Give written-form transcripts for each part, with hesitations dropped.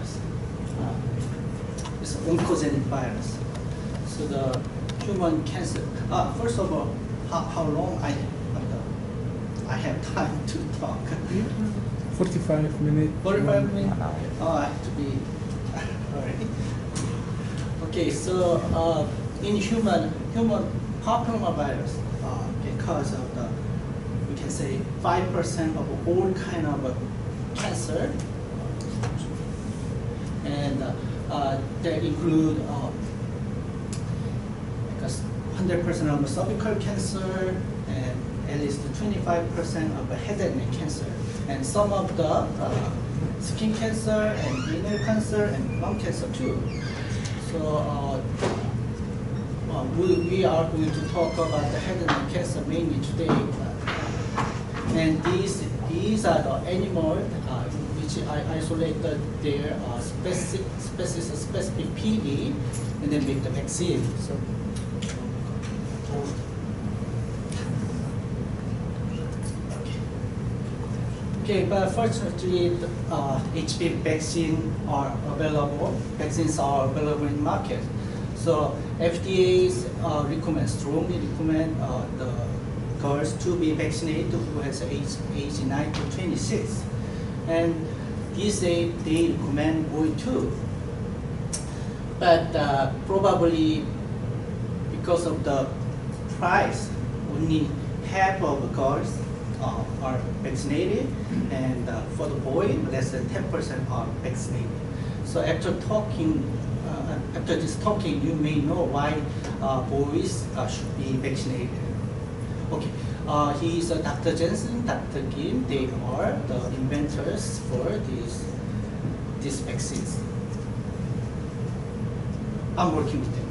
virus. It's an oncogenic virus. So the human cancer. First of all, how long I have time to talk? 45 minutes. 45 minutes? I have to be. Alright. Okay, so in human papillomavirus, because of the, we can say 5% of all kind of cancer, and that include 100% of cervical cancer and at least 25% of head and neck cancer, and some of the skin cancer and renal cancer and lung cancer too. So we are going to talk about the head and neck cancer mainly today. And these are the animals which I isolated their specific Ph.D. and then make the vaccine. So, okay, but fortunately, HPV vaccine are available. Vaccines are available in market. So FDA strongly recommend the girls to be vaccinated who has age 9 to 26, and these days they recommend boy too. But probably because of the price, only half of the girls are vaccinated, and for the boy, less than 10% are vaccinated. So after this talking, you may know why boys should be vaccinated. Okay, he is Dr. Jensen, Dr. Kim. They are the inventors for these vaccines. I'm working with them.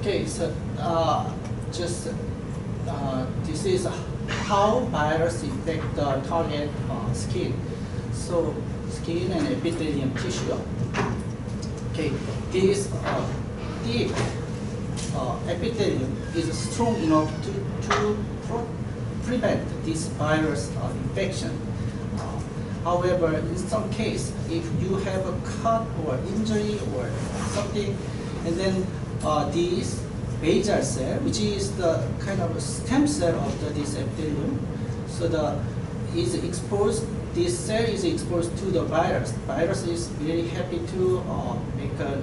Okay, so this is how virus infect the target skin. So skin and epithelium tissue. Okay, this thick epithelium is strong enough to prevent this virus infection. However, in some case, if you have a cut or injury or something, and then this basal cell, which is the kind of stem cell of this epithelium, so this cell is exposed to the virus. The virus is really happy to make a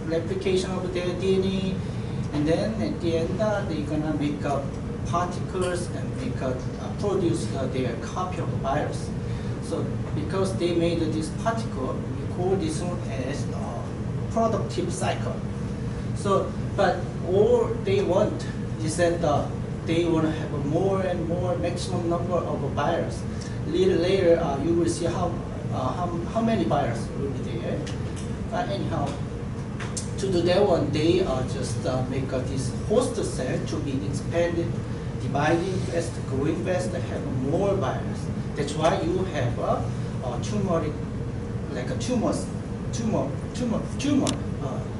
replication of their DNA, and then at the end they're gonna make particles and produce their copy of the virus. So because they made this particle, we call this one as productive cycle. So, but all they want is that they want to have a more and more maximum number of virus. Later, you will see how many virus will be there. Anyhow, to do that one, they just make this host cell to be expanded, dividing fast, growing fast, have more virus. That's why you have a tumor, like a tumor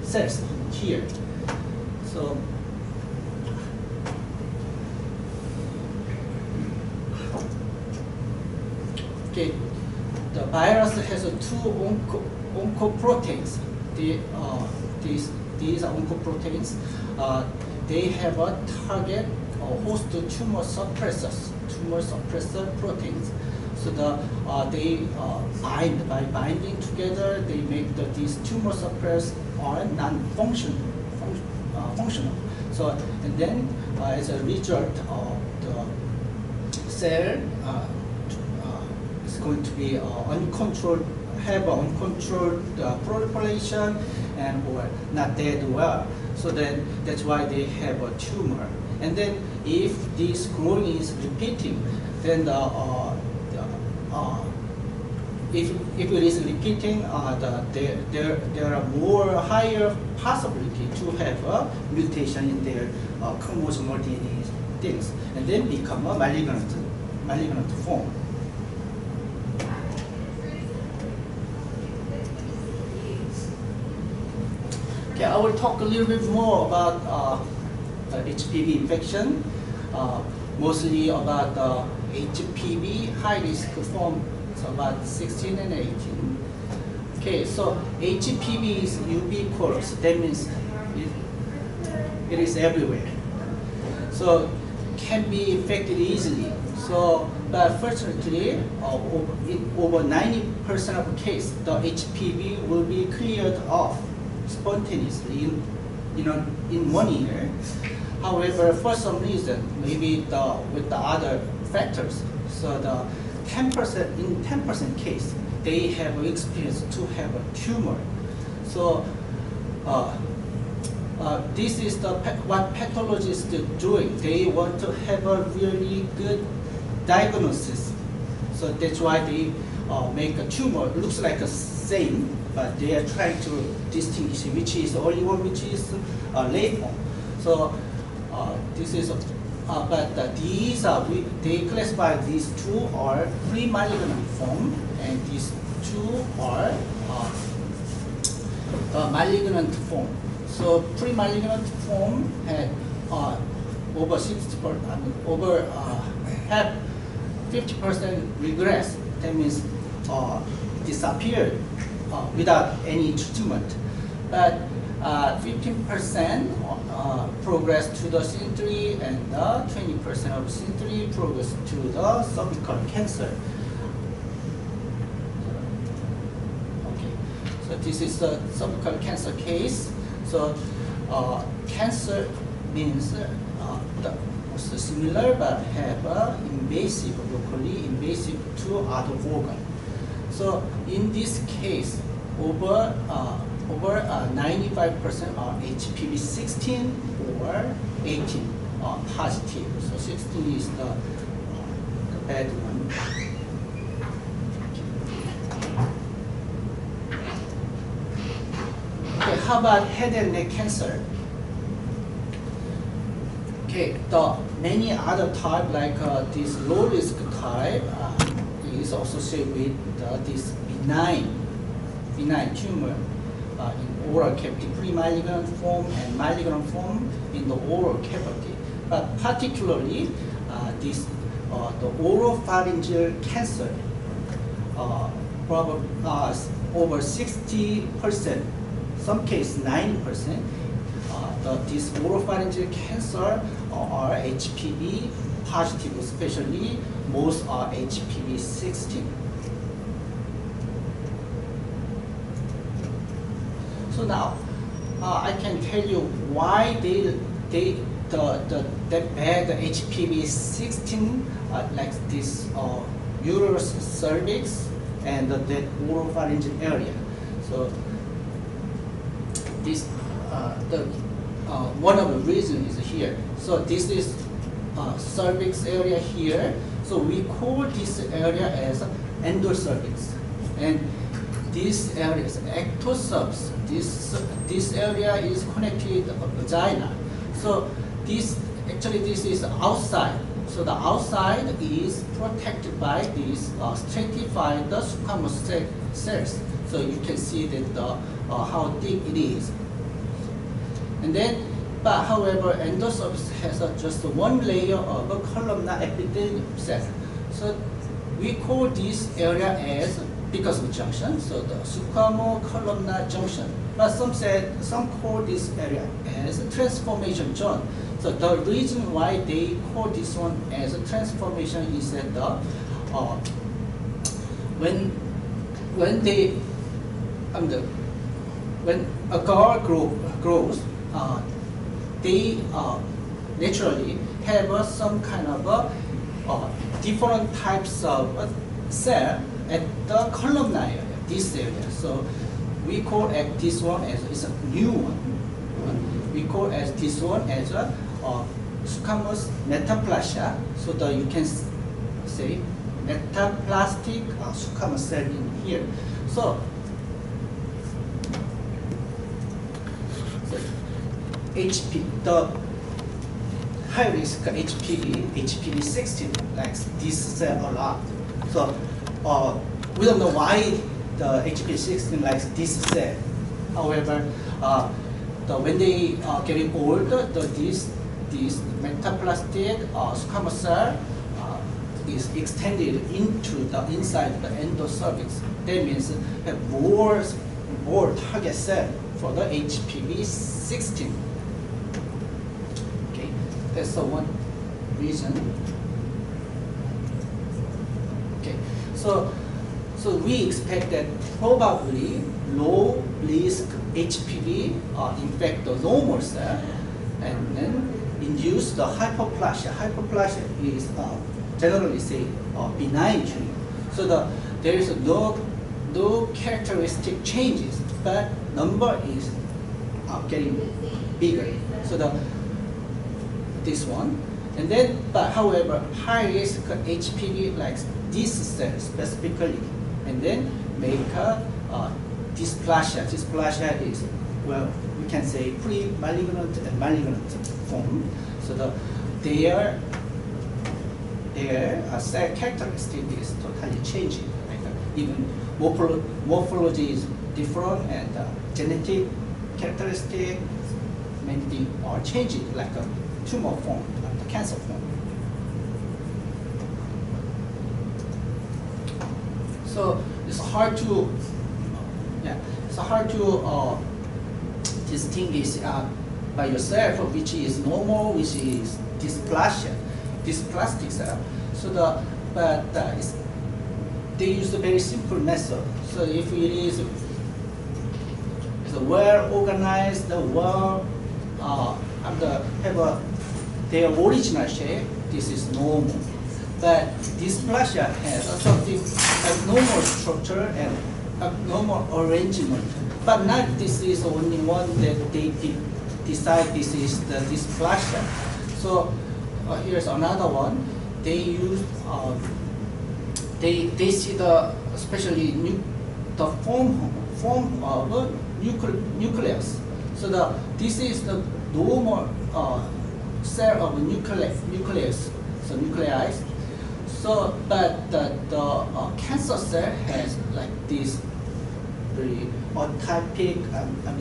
cells here. So okay, the virus has two oncoproteins. These are oncoproteins. They have a target or host tumor suppressor proteins. So they bind. By binding together, they make these tumor suppressors are non-functional. So, and then as a result, the cell is going to be uncontrolled, have uncontrolled proliferation, and or not dead well. So then that's why they have a tumor. And then if this growing is repeating, then if it is repeating, there are more higher possibility to have a mutation in their chromosomal DNA things, and then become a malignant form. Okay, I will talk a little bit more about the HPV infection, mostly about the HPV high risk form, so about 16 and 18. Okay, so HPV is ubiquitous. That means it is everywhere. So can be infected easily. So, but fortunately, in over 90% of the case, the HPV will be cleared off spontaneously in 1 year. However, for some reason, maybe with the other factors, so the 10% case, they have experienced to have a tumor. So this is what pathologists are doing. They want to have a really good diagnosis. So that's why they make a tumor. It looks like the same, but they are trying to distinguish which is the only one which is late form. So this is, but these are, they classify these two are pre-malignant form, and these two are malignant form. So pre-malignant form had over 60%, have 50% regress. That means disappeared without any treatment. But 15% progress to the CD3, and 20% of CD3 progress to the cervical cancer. Okay, so this is the cervical cancer case. So cancer means also similar, but have invasive, locally invasive to other organ. So in this case, over 95% are HPV 16 or 18 positive. So 16 is the bad one. Okay, how about head and neck cancer? Okay, the many other type like this low risk type is associated with this benign tumor in oral cavity, pre-malignant form and malignant form in the oral cavity. But particularly this the oropharyngeal cancer, probably over 60%, some case 90%. This oropharyngeal cancer are HPV positive, especially most are HPV 16. So now I can tell you why the bad HPV 16 like this uterus, cervix, and the oropharyngeal area. So this one of the reasons is here. So this is cervix area here. So we call this area as endocervix, and this area is ectocervix. This area is connected to the vagina. So this is outside. So the outside is protected by these stratified squamous cells. So you can see that how thick it is. And then, but however, endocervix has just one layer of a columnar epithelium cell. So we call this area as, because of junction, so the squamo-columnar junction. But some call this area as a transformation zone. So the reason why they call this one as a transformation is that when a girl grows, they naturally have some kind of different types of cell at the columnar area, this area. So we call this one as it's a new one. We call as this one as a squamous metaplasia. So that you can say metaplastic squamous cell in here. So the high risk HPV 16 likes this cell a lot. So we don't know why the HPV 16 likes this cell. However, when they are getting old, this metaplastic squamous cell is extended into the inside the endocervix. That means have more target cell for the HPV-16. Okay, that's the one reason. Okay, so we expect that probably low risk HPV infect the normal cell and then induce the hyperplasia. Hyperplasia is generally say benign tumor. So there is no characteristic changes, but number is getting bigger. So this one, and then but however high risk HPV like this cell specifically, and then make a dysplasia. Dysplasia is, well, we can say pre-malignant and malignant form. So their cell characteristic is totally changing. Like even morphology is different, and genetic characteristic, many things are changing, like a tumor form, like the cancer form. So it's hard to, distinguish by yourself which is normal, which is dysplasia, dysplastic cell. So they use a very simple method. So if it is well organized, their original shape, this is normal. But dysplasia has something abnormal structure and abnormal arrangement. But not this is only one that they decide this is the dysplasia. So here's another one. They use they see especially the form of a nucleus. So this is the normal cell of a nucleus. So nuclei. So but the cancer cell has like this very atypic,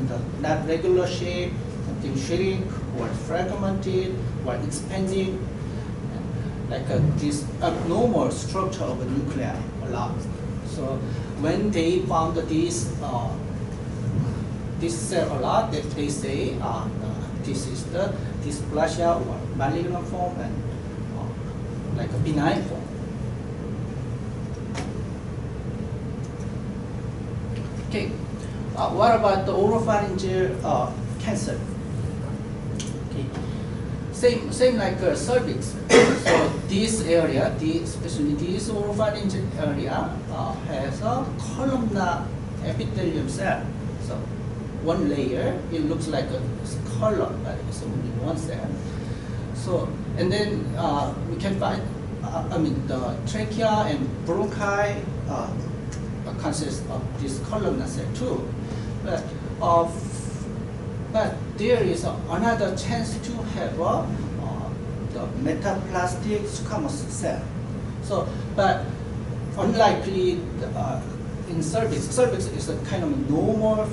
the not regular shape, something shrink or fragmented or expanding, like this abnormal structure of a nuclei a lot. So when they found this cell a lot, they say this is the dysplasia or malignant form and like a benign form. Okay, what about the oropharyngeal cancer? Okay, same like cervix. So this area, especially this oropharyngeal area, has a columnar epithelium cell. So one layer, it looks like a column, but it's only one cell. So and then we can find, the trachea and bronchi consists of this columnar cell too. But there is another chance to have the metaplastic squamous cell. So, but unlikely in cervix is a kind of normal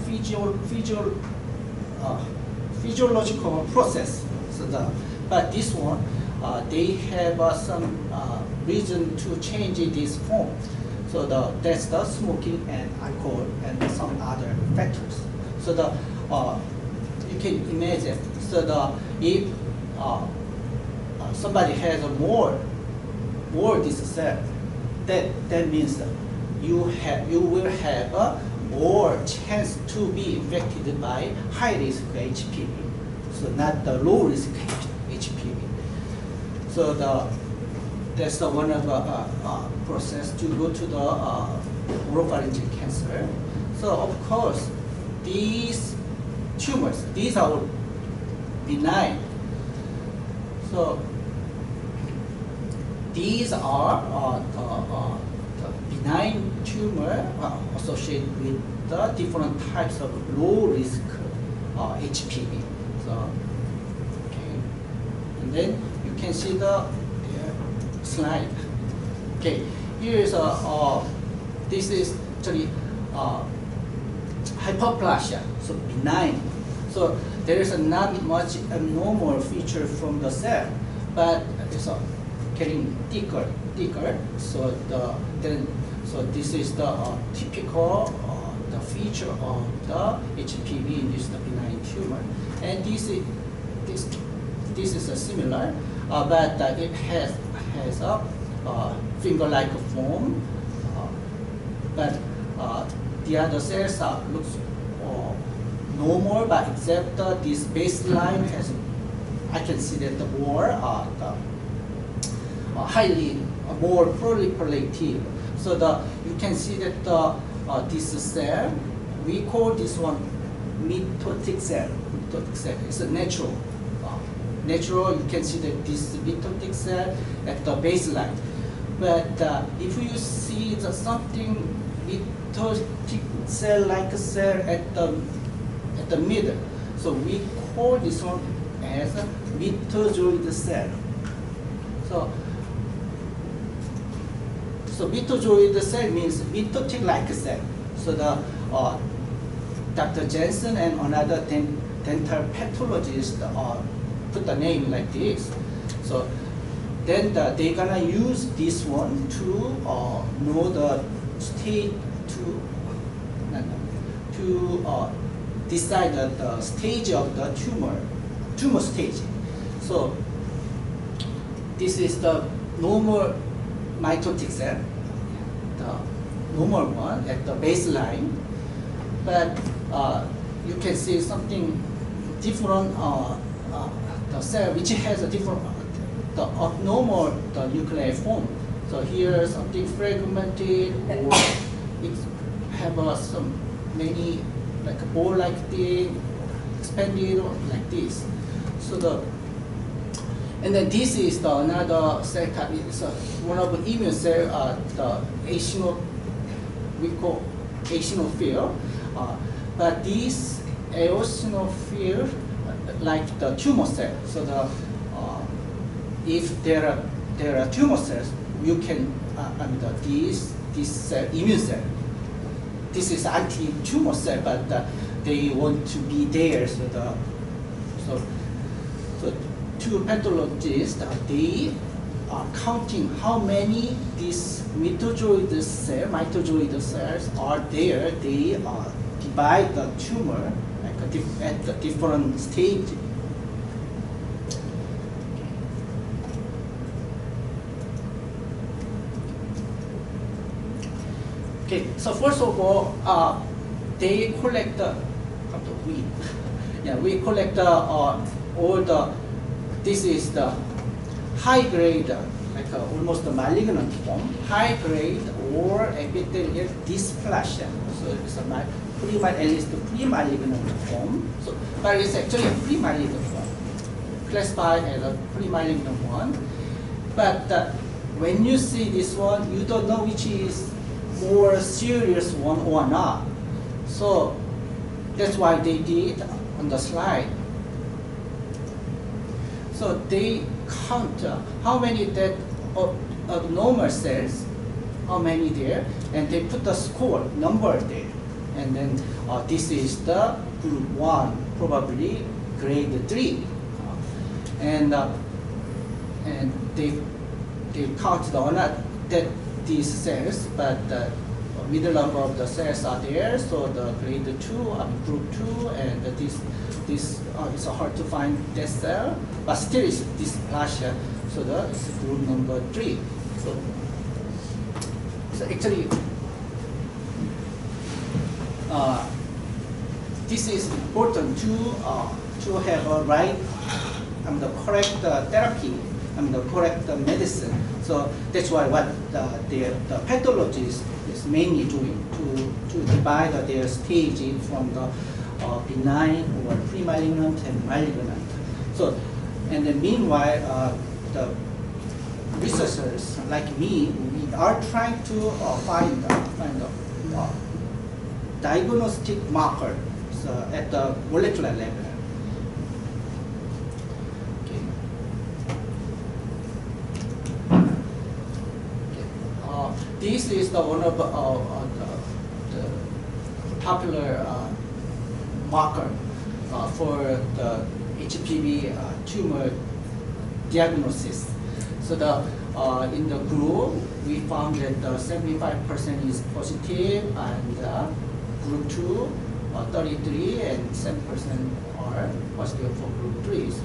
physiological process. So but this one, they have some reason to change this form. So that's the smoking and alcohol and some other factors. So you can imagine. So if somebody has more this cell, that means that you will have more chance to be infected by high risk HPV. So not the low risk HPV. So that's one of the process to go to the oropharyngeal cancer. So of course, these tumors, these are benign. So these are the benign tumor associated with the different types of low risk HPV. So okay, and then you can see the slide. Okay, here is this is actually hyperplasia, so benign. So there is not much abnormal feature from the cell, but it's getting thicker. So this is the typical the feature of the HPV-induced benign tumor, and this is a similar, but it has a finger-like form, but the other cells looks normal, but except this baseline has, I can see that the more highly more proliferative. So you can see that this cell, we call this one mitotic cell. It's a natural. You can see that this mitotic cell at the baseline. But if you see something mitotic cell-like cell at the middle, so we call this one as a mitozoid cell. So mitozoid cell means mitotic-like cell. So Dr. Jensen and another dental pathologist put the name like this. So then they're gonna use this one to know the stage to decide the stage of the tumor stage. So this is the normal mitotic cell, the normal one at the baseline, but you can see something different. The cell which has a different, the abnormal nuclear form. So here something fragmented, or it have some many like a ball-like thing, expanded like this. So and then this is another cell type. It's one of the immune cell, we call eosinophil. But this eosinophil, like the tumor cell. So if there are tumor cells, you can this cell, immune cell. This is anti-tumor cell, but they want to be there. So two pathologists, they are counting how many these mitozoid cells are there. They divide the tumor at the different stage. Okay, so first of all, they collect we collect all the. This is the high grade, like almost a malignant form, high grade or epithelial dysplasia. So it's at least the pre-malignant form. So, but it's actually a pre-malignant form, classified as a pre-malignant one. But when you see this one, you don't know which is more serious one or not. So that's why they did on the slide. So they count how many that abnormal cells, how many there, and they put the score number there. And then this is the group 1, probably grade 3. And they count that these cells, but the middle of the cells are there. So the grade 2, group 2, and this it's hard to find that cell, but still it's dysplasia. So it's group number 3. So actually, this is important to have a right the correct therapy, the correct medicine. So that's why what the pathologist is mainly doing to divide their stage from the benign or pre-malignant and malignant. So, and then meanwhile, the researchers like me, we are trying to find a diagnostic marker at the molecular level. This is one of the popular marker for the HPV tumor diagnosis. So in the group, we found that 75% is positive, and group 2, 33, and 7% are positive for group 3. So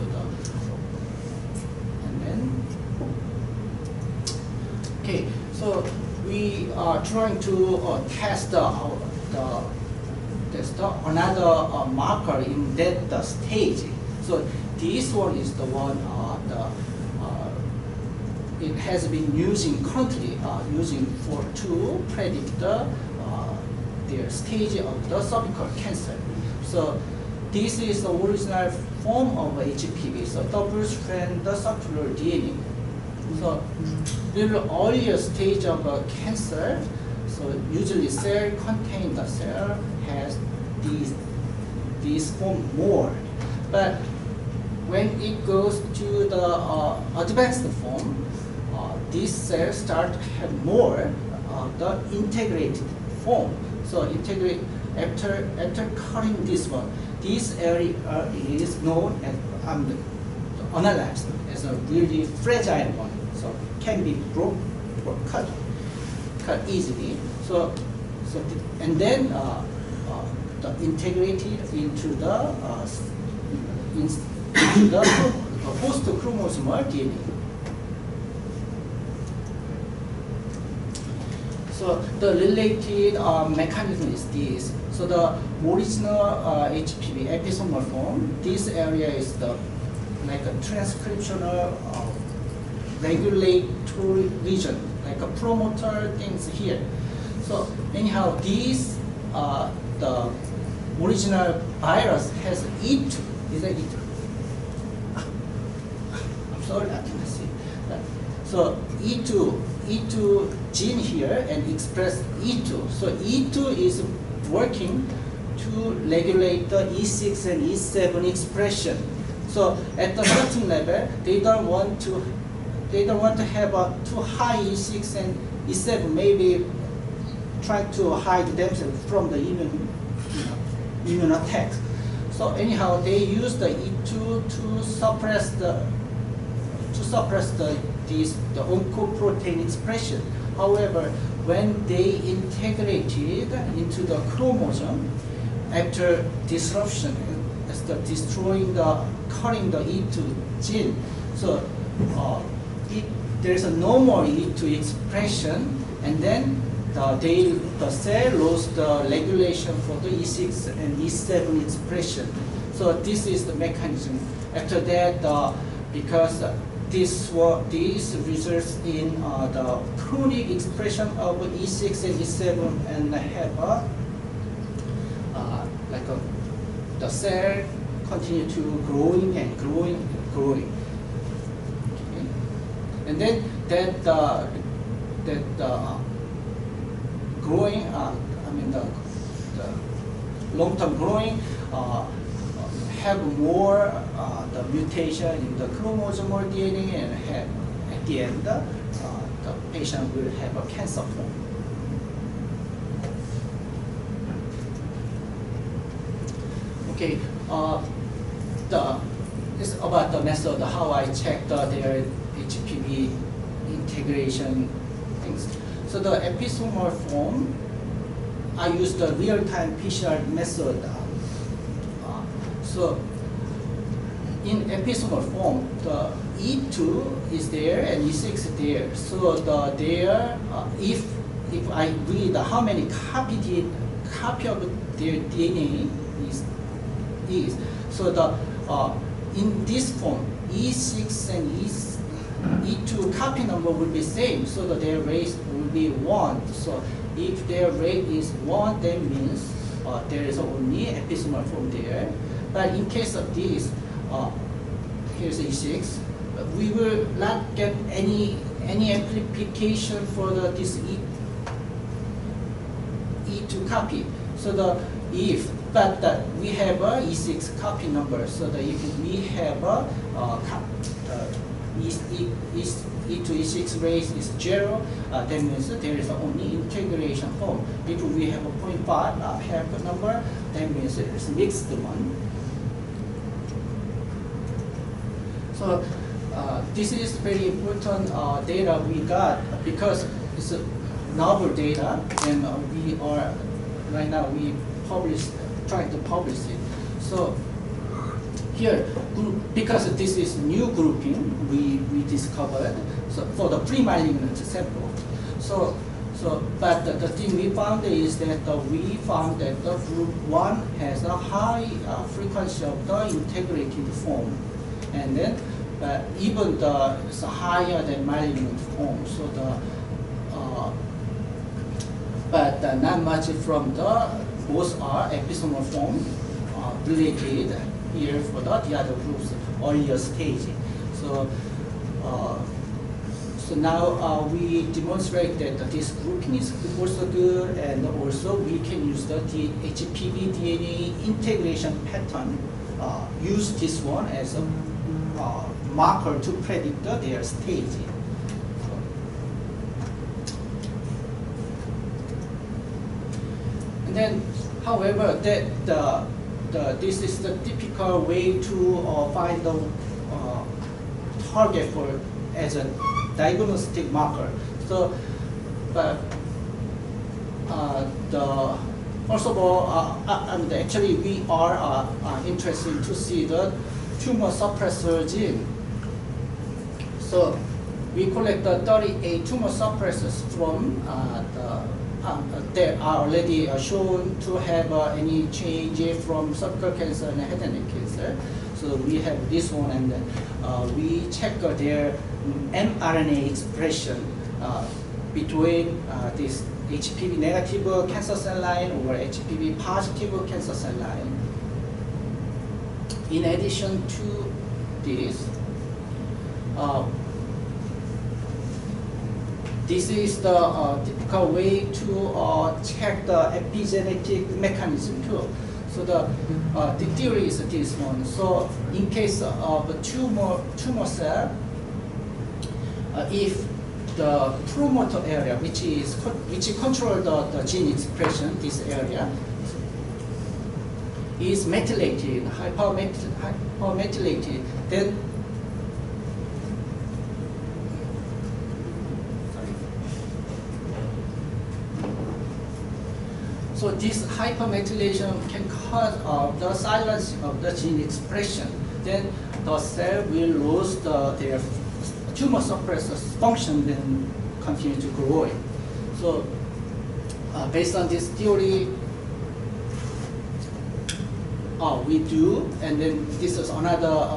okay, so we are trying to test another marker in that stage. So this one is the one it has been currently using to predict the stage of the cervical cancer. So this is the original form of HPV, so double-strand circular DNA. So little earlier stage of cancer, so usually cell contain the cell has these form more, but when it goes to the advanced form, these cells start to have more the integrated form. So integrate after cutting this one, this area is known as analyzed as a really fragile one. So can be broken or cut easily. So and then integrated into the host chromosomal DNA. So the related mechanism is this. So the original HPV episomal form, this area is like a transcriptional regulatory region, like a promoter things here. So anyhow, these the original virus has E2. Is that E2? I'm sorry, I cannot see that. So E2 gene here and express E2. So E2 is working to regulate the E6 and E7 expression. So at the certain level, they don't want to have a too high E6 and E7. Maybe try to hide themselves from the immune attack. So anyhow, they use the E2 to suppress the oncoprotein expression. However, when they integrated into the chromosome after disruption, after cutting the E2 gene, so there is no more E2 expression, and then the cell lost the regulation for the E6 and E7 expression. So this is the mechanism. After that, because this results in the chronic expression of E6 and E7, and have the cell continue to growing and growing and growing. Okay. And then that growing, the long-term growing have more the mutation in the chromosomal DNA, and have, at the end, the patient will have a cancer form. Okay, this is about the method, how I check their HPV integration things. So the episomal form, I use the real-time PCR method. So in episomal form, the E2 is there and E6 is there. So if I read how many copy of their DNA is, so in this form, E6 and E2 copy number will be same, so that their rate will be 1. So if their rate is 1, that means there is only episomal form there. But in case of this, here's E6, we will not get any amplification for this E2 copy. So we have a E6 copy number, so that if we have a E2 E6 rate is 0, that means there is only integration form. If we have a 0.5 half number, that means it is mixed one. So this is very important data we got because it's a novel data, and we are right now trying to publish it. So here, because this is new grouping we discovered, so for the pre-malignant sample. But the thing we found is that we found that the group 1 has a high frequency of the integrated form, and then even it's higher than malignant form. So but not much from both are episomal form related here for the other groups earlier stage. So now we demonstrate that this grouping is also good, and also we can use the HPV DNA integration pattern. Use this one as a marker to predict their stage. And then, however, this is the typical way to find the target for as a diagnostic marker. So, but first of all, actually we are interested to see the tumor suppressor gene. So we collect the 38 tumor suppressors from that are already shown to have any change from cervical cancer and head and neck cancer. So we have this one, and then we check their mRNA expression between this HPV negative cancer cell line or HPV positive cancer cell line. In addition to this, this is the typical way to check the epigenetic mechanism too. So the theory is this one. So in case of a tumor cell, if the promoter area, which controls the gene expression, this area, is methylated, hypermethylated, then so this hypermethylation can cause the silence of the gene expression. Then the cell will lose their tumor suppressor function, then continue to grow. So based on this theory, we do, and then this is another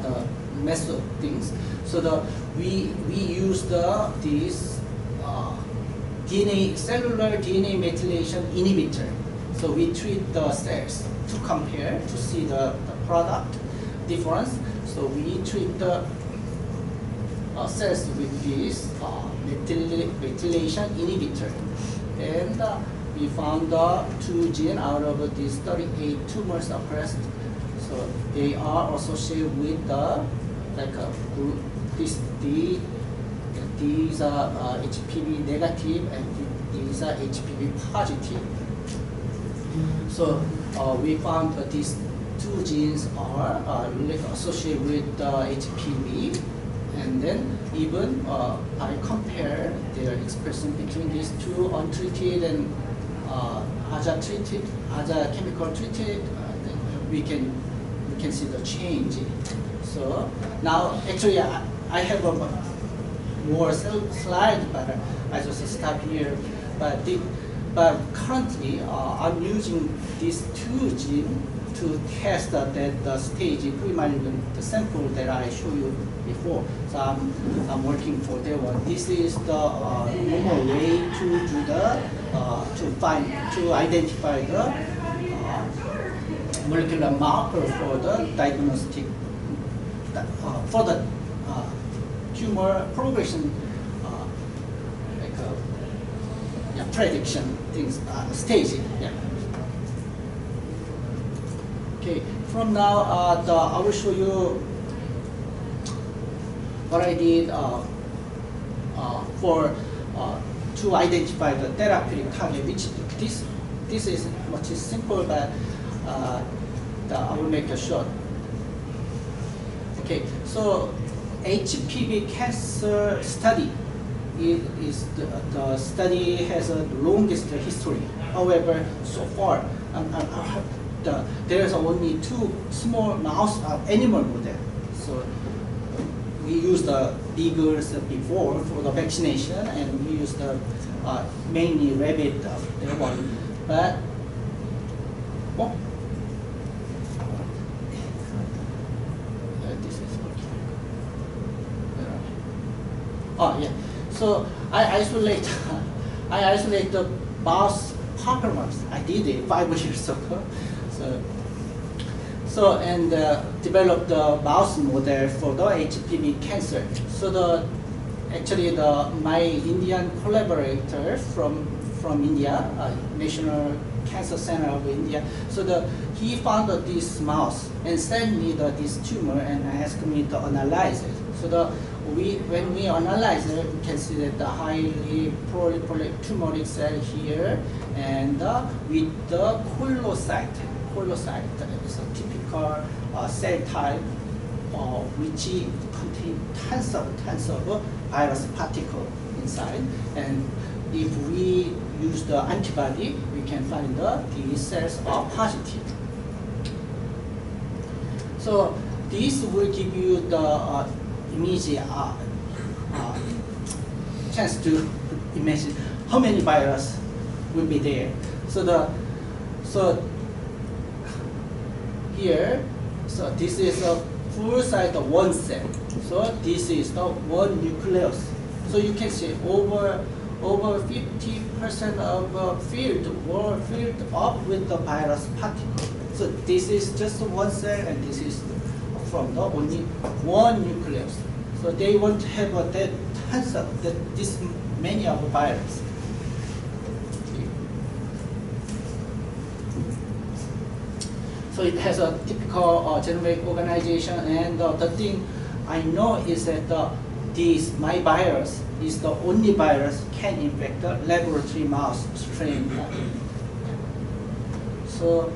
the method things. So we use this cellular DNA methylation inhibitor. So we treat the cells to compare to see the product difference. So we treat the cells with this methylation inhibitor, and we found 2 genes out of these 38 tumors suppressed. So they are associated with these are HPV negative and these are HPV positive. So we found that these 2 genes are associated with HPV, and then even I compare their expression between these 2 untreated and AZA chemical treated, then we can see the change. So now actually I have a more slide, but I just stop here. But currently I'm using these 2 genes to test the stage pre-malignant sample that I showed you before. So I'm working for that one. This is the normal way to do to identify the molecular marker for the diagnostic for the tumor progression, prediction things, staging. Yeah. Okay. From now, I will show you what I did to identify the therapeutic target. Which this is much simple, but I will make it short. Okay, so HPV cancer study is the study has a longest history. However, so far, there is only 2 small mouse animal model. So we use the beagles before for the vaccination, and we use the mainly rabbit one. But this is working. Yeah. So I isolate the mouse papillomavirus. I did it 5 years ago. And developed the mouse model for the HPV cancer. So my Indian collaborator from India, National Cancer Center of India. So he found this mouse and sent me this tumor and asked me to analyze it. So when we analyze it, we can see that the highly proliferated tumoric cell here, and with the collocyte is a typical cell type which contains tons of virus particle inside. And if we use the antibody, we can find these cells are positive. So this will give you the immediate chance to imagine how many virus will be there. So here, so this is a full size of 1 cell. So this is the 1 nucleus. So you can see over 50% of field were filled up with the virus particle. So this is just 1 cell, and this is from the only 1 nucleus. So they won't have this many of virus. So it has a typical genomic organization, and the thing I know is that my virus is the only virus can infect the laboratory mouse strain. So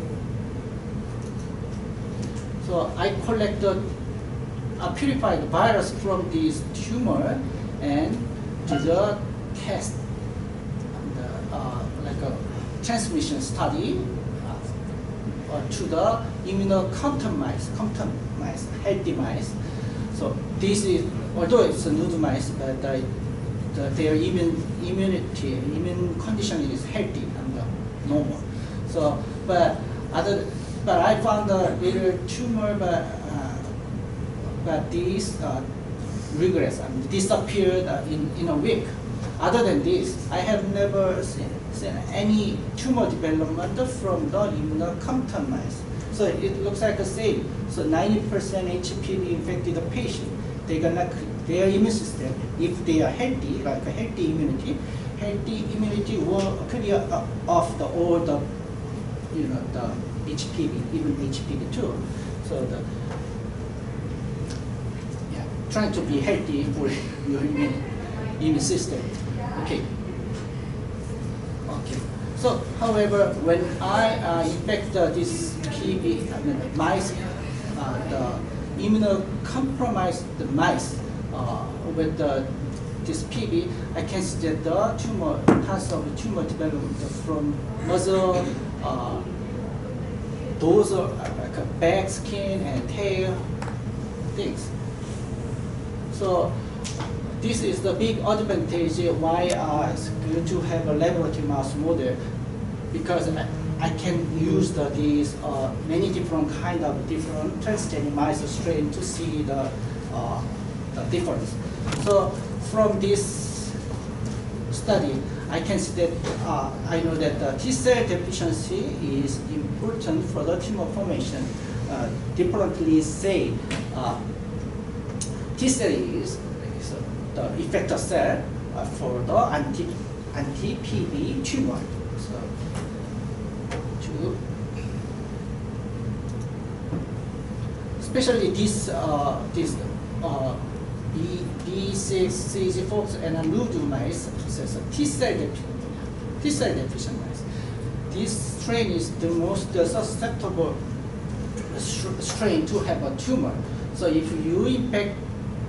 I collected a purified virus from this tumor and do the test, like a transmission study to the immunocompromised healthy mice. So this is, although it's a nude mice, but their immune condition is healthy and normal. So, but I found a little tumor, but these regress and disappeared in a week. Other than this, I have never seen any tumor development from the immunocompromised. So it looks like the same. So 90% HPV infected patient, their immune system, if they are healthy, like a healthy immunity will clear off all the HPV, even HPV too. So trying to be healthy for your immune system. Okay. So, however, when I infect this PV mice, the immunocompromised mice with this PV, I can see that the tons of tumor development from muzzle, those are like back skin and tail things. So this is the big advantage why it's good to have a laboratory mouse model, because I can use these many different kind of different transgenic mice strain to see the difference. So from this study, I can see that I know that the T-cell deficiency is important for the tumor formation. Differently say, T-cell is the effector cell for the anti-PV tumor. So, especially this B6, CG4 and Ludu mice possess T-cell deficient mice. This strain is the most susceptible strain to have a tumor. So if you infect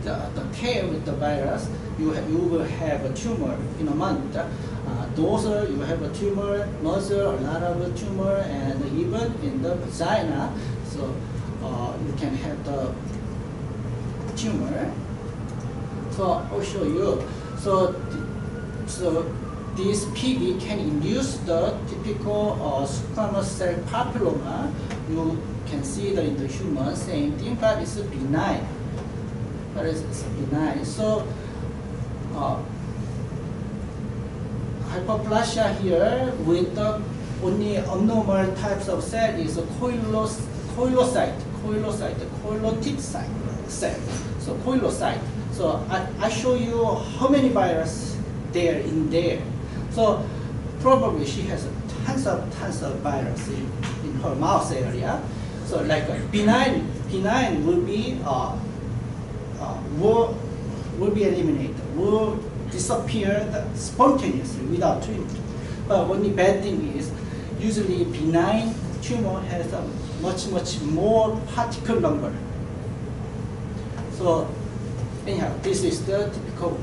the tail with the virus, you will have a tumor in a month. Dorsal, you have a tumor, nostril, a lot of tumor, and even in the vagina, so you can have the tumor. So I'll show you. So this PB can induce the typical squamous cell papilloma. You can see that in the human, same thing, but it's benign. But it's benign. So hyperplasia here with the only abnormal types of cell is a coilocyte, coilotic cell. So coilocyte. So I show you how many virus there in there. So probably she has tons of virus in her mouth area. So like benign will be will be eliminated, will disappear spontaneously without treatment. But only bad thing is usually benign tumor has a much more particle number. So anyhow, this is the typical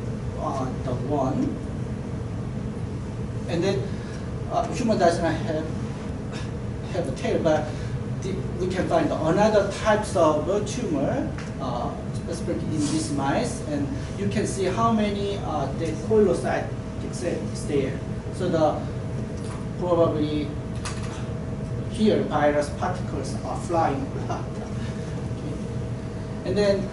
the one. And then human does not have a tail, but we can find another types of tumor, especially in these mice, and you can see how many the coilocyte is there. So the probably here virus particles are flying a lot. Okay. And then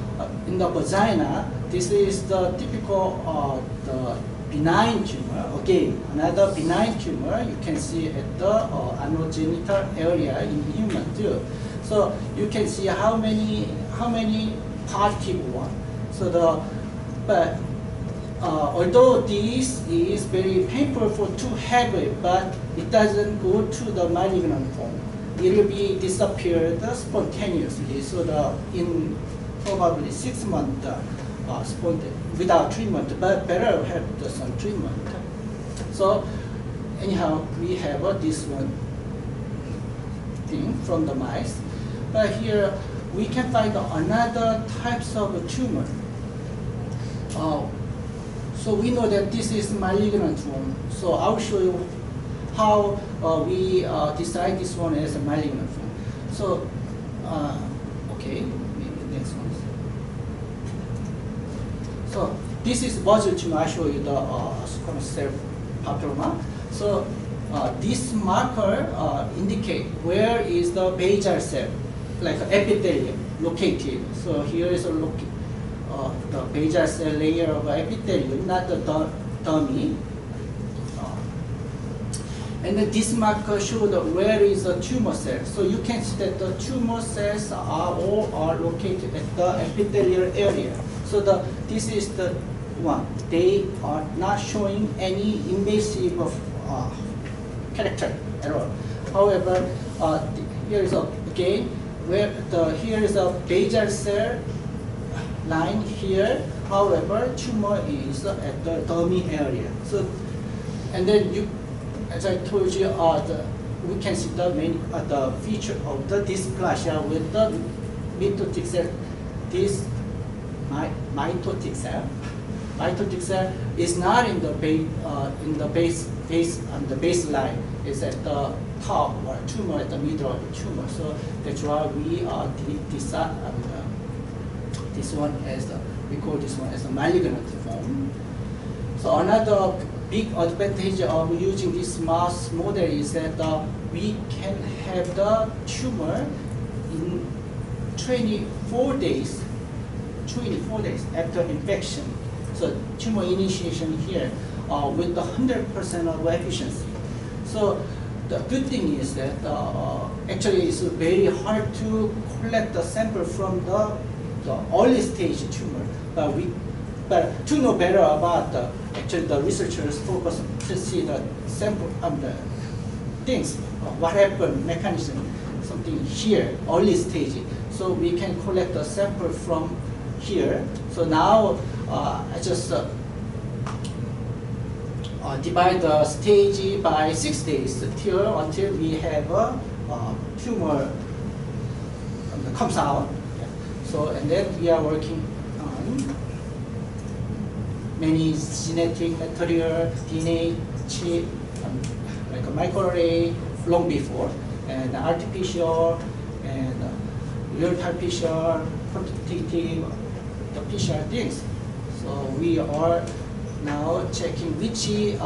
in the vagina, this is the typical the benign tumor. Again, another benign tumor you can see at the anogenital area in human too. So you can see how many positive one. So but although this is very painful to have it, but it doesn't go to the malignant form. It will be disappeared spontaneously. So in probably 6 months without treatment, but better have some treatment. So anyhow, we have this one thing from the mice. But here we can find another types of tumor. So we know that this is malignant form. So I'll show you how we decide this one as a malignant form. So okay, maybe next one. So this is basal tumor. I show you the squamous cell papilloma. So this marker indicate where is the basal cell, like epithelium located. So here is the basal cell layer of epithelium, not the dummy. And then this marker shows where is the tumor cell. So you can see that the tumor cells are located at the epithelial area. So this is the one. They are not showing any invasive character at all. However, here is again where here is a basal cell line here. However, tumor is at the dummy area. So, and then as I told you, we can see the feature of the dysplasia with the mitotic cell. This mitotic cell. Mitotic cell is not in the baseline. It's at the top or tumor at the middle of the tumor. So that's why we we call this one as a malignant form. So another big advantage of using this mouse model is that we can have the tumor in 24 days after infection. So tumor initiation here with the 100% of efficiency. So the good thing is that actually it's very hard to collect the sample from the early stage tumor, but to know better about actually the researchers focus to see the sample of the things, what happened, mechanism, something here, early stage. So we can collect the sample from here. So now I just divide the stage by 6 days until we have a tumor comes out. So, and then we are working on many genetic material, DNA chip, like a microarray long before, and artificial and real-time PCR, quantitative, the PCR things. So we are now checking which gene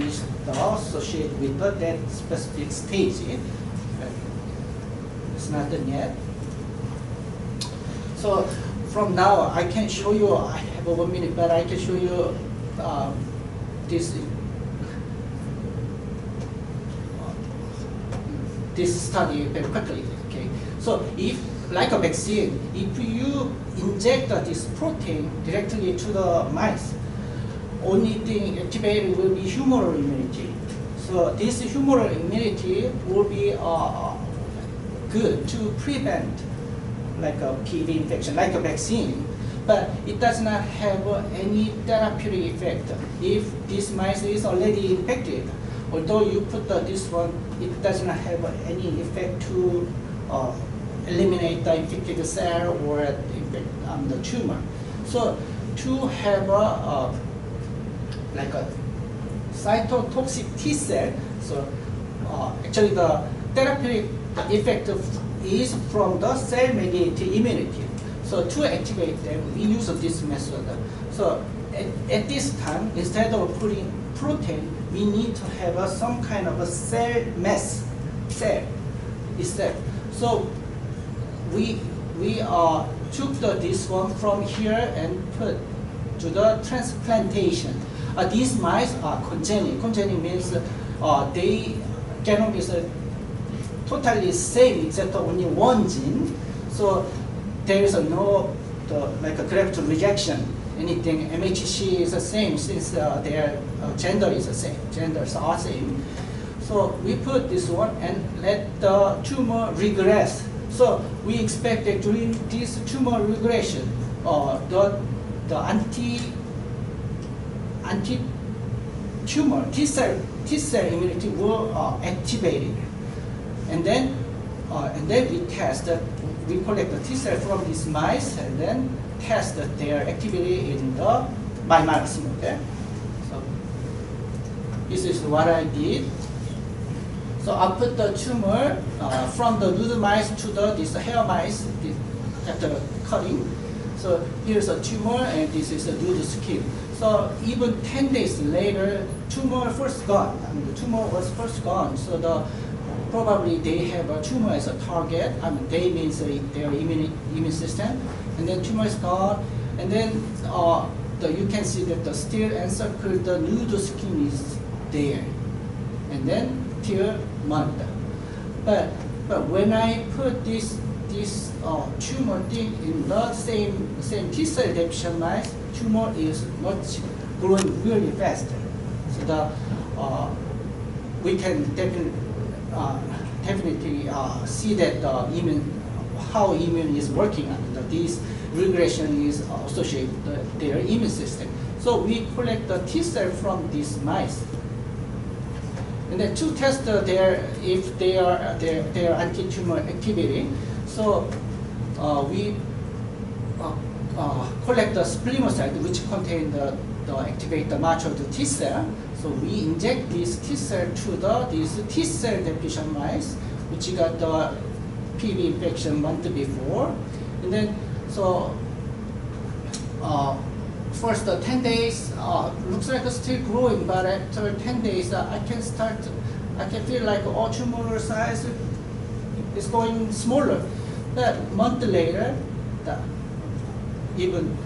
is associated with that specific stage. It's not done yet. So from now, I can show you, I have 1 minute, but I can show you this study very quickly. Okay. So if, like a vaccine, if you inject this protein directly to the mice, only thing activated will be humoral immunity. So this humoral immunity will be good to prevent like a PV infection, like a vaccine, but it does not have any therapeutic effect. If this mice is already infected, although you put this one, it does not have any effect to eliminate the infected cell or infect the tumor. So to have like a cytotoxic T cell, so actually the therapeutic effect is from the cell-mediated immunity. So to activate them, we use this method. So at this time, instead of putting protein, we need to have some kind of a cell mass, cell itself. So we took this one from here and put to the transplantation. These mice are congenic. Congenic means they genome is totally same except only one gene. So there is no like a graft rejection. Anything MHC is the same since their gender is the same. Genders are same. So we put this one and let the tumor regress. So we expect that during this tumor regression, the anti-tumor T cell immunity will activate it. And then we test that we collect the T cell from these mice and then test their activity in the by-mouse model. So this is what I did. So I put the tumor from the nude mice to this hair mice after cutting. So here's a tumor and this is a nude skin. So even 10 days later, tumor first gone. I mean, the tumor was first gone. So probably they have a tumor as a target. I mean, they means their immune system. And then tumor is gone. And then you can see that the still encircled the nude skin is there. And then till month. But when I put this tumor thing in the same T cell deficient mice, tumor is much growing really faster. So we can definitely see that how immune is working and this regression is associated with their immune system. So we collect the T cell from these mice. And then to test if their anti-tumor activity, so we collect the splenocyte, which contain the activate the matured T cell. So we inject this T cell to these T cell deficient mice, which got the PV infection month before, and then so first 10 days looks like it's still growing, but after 10 days I can feel like all tumor size is going smaller. But a month later, even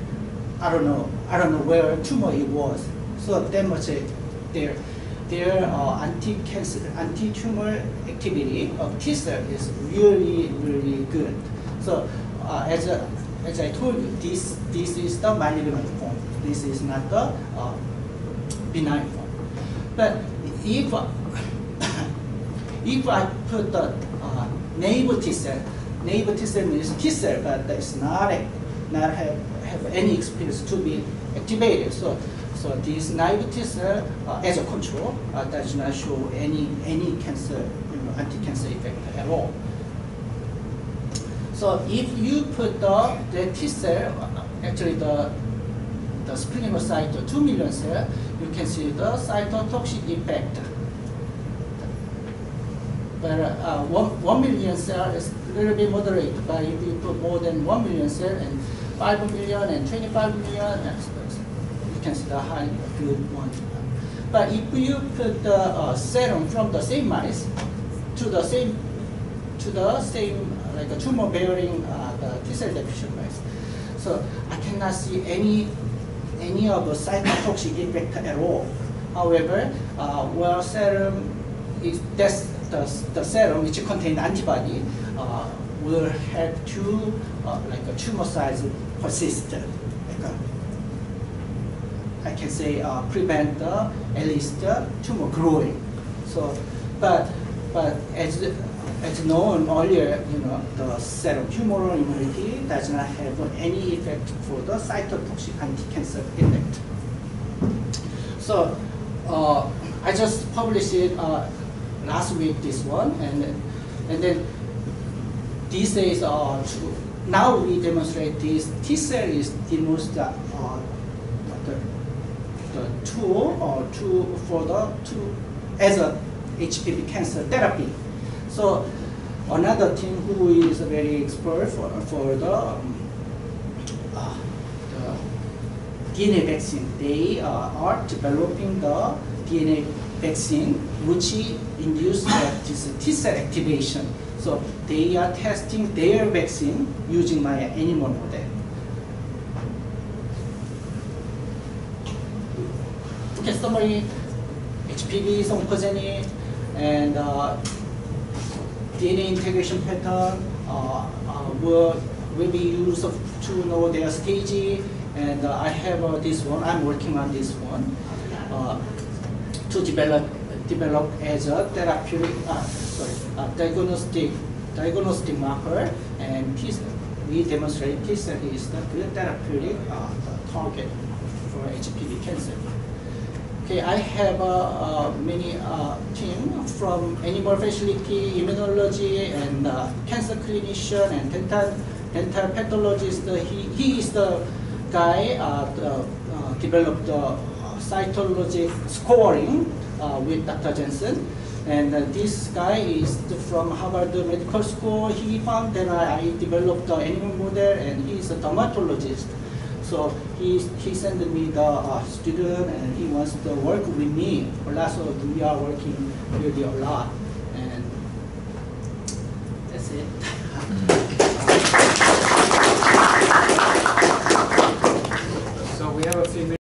I don't know where tumor it was. So that much their anti-tumor activity of T cell is really, really good. So as I told you, this is the malignant form. This is not the benign form. But if I put the naive T cell means T cell, but it's not have any experience to be activated. So this naive T cell as a control does not show any cancer, anti-cancer effect at all. So if you put the T cell, actually the splenocyte 2 million cell, you can see the cytotoxic effect. But 1 million cell is a little bit moderate, but if you put more than 1 million cell and 5 million and 25 million, you can see the high good one. But if you put the serum from the same mice to the same like a tumor bearing the T cell deficient mice, so I cannot see any of the cytotoxic effect at all. However, where serum is the serum which contains antibody will help to like a tumor size persist. I can say prevent at least the tumor growing. So, but as known earlier, the serum humoral immunity does not have any effect for the cytotoxic anti-cancer effect. So, I just published it last week. This one, and then these days now we demonstrate this T cell is the most the tool as a HPV cancer therapy. So another team who is very expert for the DNA vaccine, they are developing the DNA vaccine which induces this T cell activation. So they are testing their vaccine using my animal model. Okay, summary: HPV is oncogenic, and DNA integration pattern will be used to know their stage. And I have this one. I'm working on this one to develop as a therapeutic, diagnostic marker, and we demonstrate T cell is the good therapeutic target for HPV cancer. Okay, I have many team from animal facility, immunology, and cancer clinician and dental pathologist. He is the guy developed the cytologic scoring with Dr. Jensen. And this guy is from Harvard Medical School. He found that I developed the animal model, and he's a dermatologist. So he sent me the student, and he wants to work with me. So we are working really a lot.